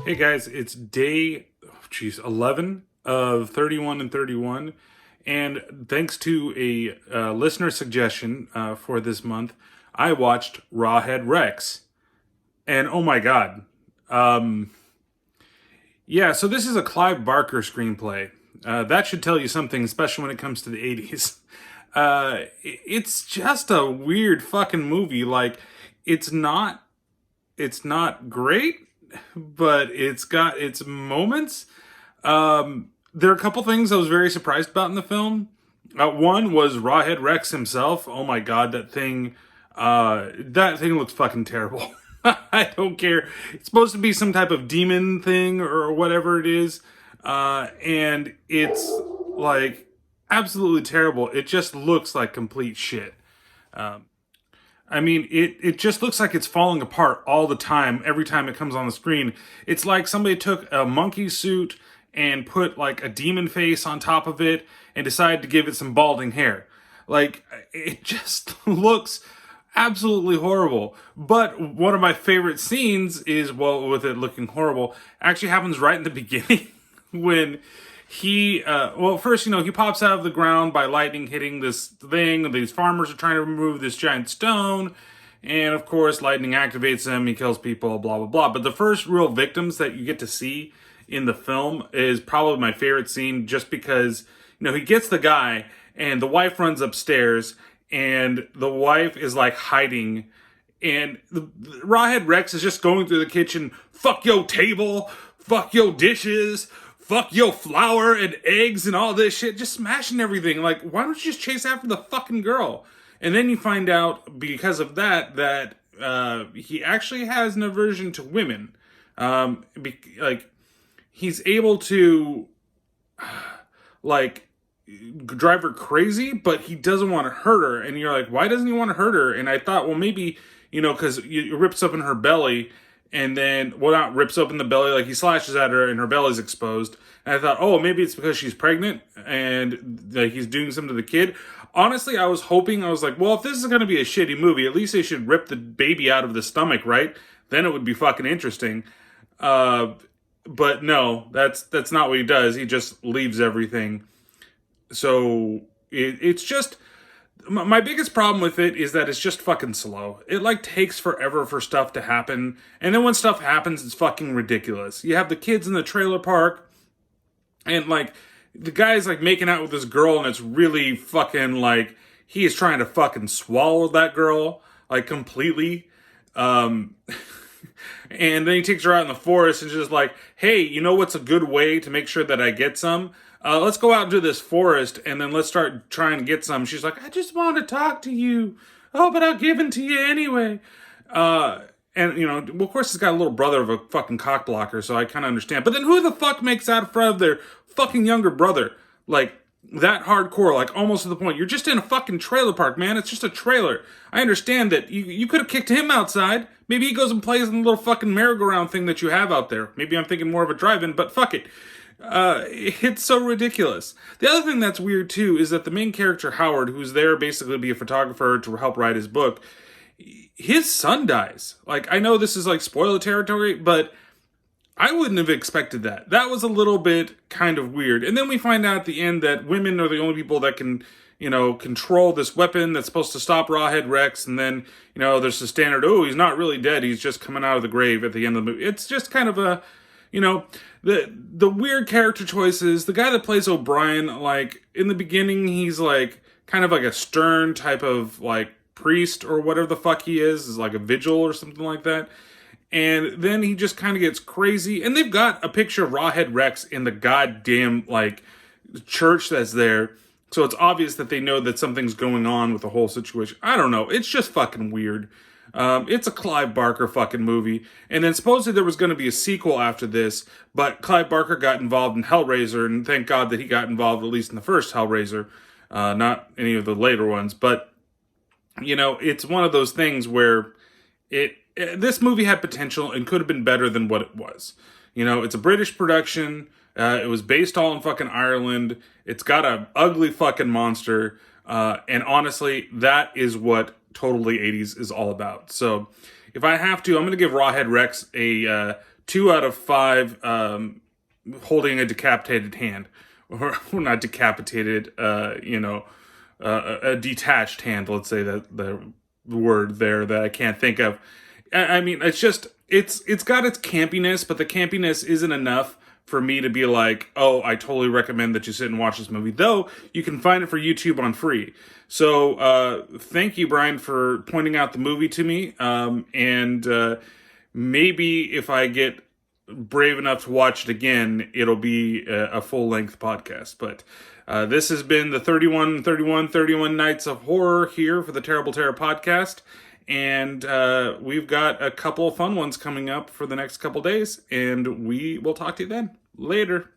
Hey guys, it's day 11 of 31 and 31. And thanks to a listener suggestion for this month, I watched Rawhead Rex. And oh my god. Yeah, so this is a Clive Barker screenplay. That should tell you something, especially when it comes to the 80s. It's just a weird fucking movie. Like, it's not great, but it's got its moments. There are a couple things I was very surprised about in the film. One was Rawhead Rex himself. Oh my god, that thing looks fucking terrible. I don't care. It's supposed to be some type of demon thing or whatever it is. And it's like absolutely terrible. It just looks like complete shit. I mean, it just looks like it's falling apart all the time, every time it comes on the screen. It's like somebody took a monkey suit and put like a demon face on top of it and decided to give it some balding hair. Like, it just looks absolutely horrible. But one of my favorite scenes is, well, with it looking horrible, actually happens right in the beginning when he, first, he pops out of the ground by lightning hitting this thing. These farmers are trying to remove this giant stone. And of course, lightning activates him. He kills people, blah, blah, blah. But the first real victims that you get to see in the film is probably my favorite scene, just because, he gets the guy and the wife runs upstairs and the wife is like hiding. And the Rawhead Rex is just going through the kitchen. Fuck your table. Fuck your dishes. Fuck yo flour and eggs and all this shit, just smashing everything. Like, why don't you just chase after the fucking girl? And then you find out, because of that he actually has an aversion to women. He's able to, drive her crazy, but he doesn't want to hurt her. And you're like, why doesn't he want to hurt her? And I thought, well, maybe, because it rips up in her belly. And then, well, not rips open the belly, like he slashes at her and her belly's exposed. And I thought, oh, maybe it's because she's pregnant and like he's doing something to the kid. Honestly, I was like, well, if this is going to be a shitty movie, at least they should rip the baby out of the stomach, right? Then it would be fucking interesting. But no, that's not what he does. He just leaves everything. So it's just... My biggest problem with it is that it's just fucking slow. It takes forever for stuff to happen. And then when stuff happens, it's fucking ridiculous. You have the kids in the trailer park and the guy's making out with this girl and it's really fucking he is trying to fucking swallow that girl completely. And then he takes her out in the forest and just hey, you know what's a good way to make sure that I get some? Let's go out into this forest and then let's start trying to get some. She's like, I just want to talk to you. Oh, but I'll give it to you anyway. Well, of course, he's got a little brother of a fucking cock blocker, so I kind of understand. But then who the fuck makes out in front of their fucking younger brother? That hardcore, almost to the point. You're just in a fucking trailer park, man. It's just a trailer. I understand that you could have kicked him outside. Maybe he goes and plays in the little fucking merry-go-round thing that you have out there. Maybe I'm thinking more of a drive-in, but fuck it. It's so ridiculous. The other thing that's weird too is that the main character Howard, who's there basically to be a photographer to help write his book, his son dies. I know this is spoiler territory, but I wouldn't have expected that. That was a little bit kind of weird. And then we find out at the end that women are the only people that can, control this weapon that's supposed to stop Rawhead Rex. And then, there's the standard, oh, he's not really dead. He's just coming out of the grave at the end of the movie. It's just kind of a... the weird character choices. The guy that plays O'Brien, in the beginning, he's kind of a stern type of priest or whatever the fuck he is a vigil or something like that. And then he just kind of gets crazy. And they've got a picture of Rawhead Rex in the goddamn church that's there. So it's obvious that they know that something's going on with the whole situation. I don't know. It's just fucking weird. It's a Clive Barker fucking movie. And then supposedly there was going to be a sequel after this, but Clive Barker got involved in Hellraiser, and thank God that he got involved at least in the first Hellraiser, not any of the later ones. But, it's one of those things where this movie had potential and could have been better than what it was. It's a British production. It was based all in fucking Ireland. It's got a ugly fucking monster. And honestly, that is what totally 80s is all about. So if I have to, I'm going to give Rawhead Rex a 2 out of 5 holding a decapitated hand, or well, not decapitated, a detached hand. Let's say that the word there that I can't think of. I mean, it's just it's got its campiness, but the campiness isn't enough for me to be like, oh, I totally recommend that you sit and watch this movie. Though you can find it for YouTube on free. So thank you, Brian, for pointing out the movie to me. And maybe if I get brave enough to watch it again, it'll be a full-length podcast. But this has been the 31 Nights of Horror here for the Terrible Terror podcast. And we've got a couple of fun ones coming up for the next couple days. And we will talk to you then. Later.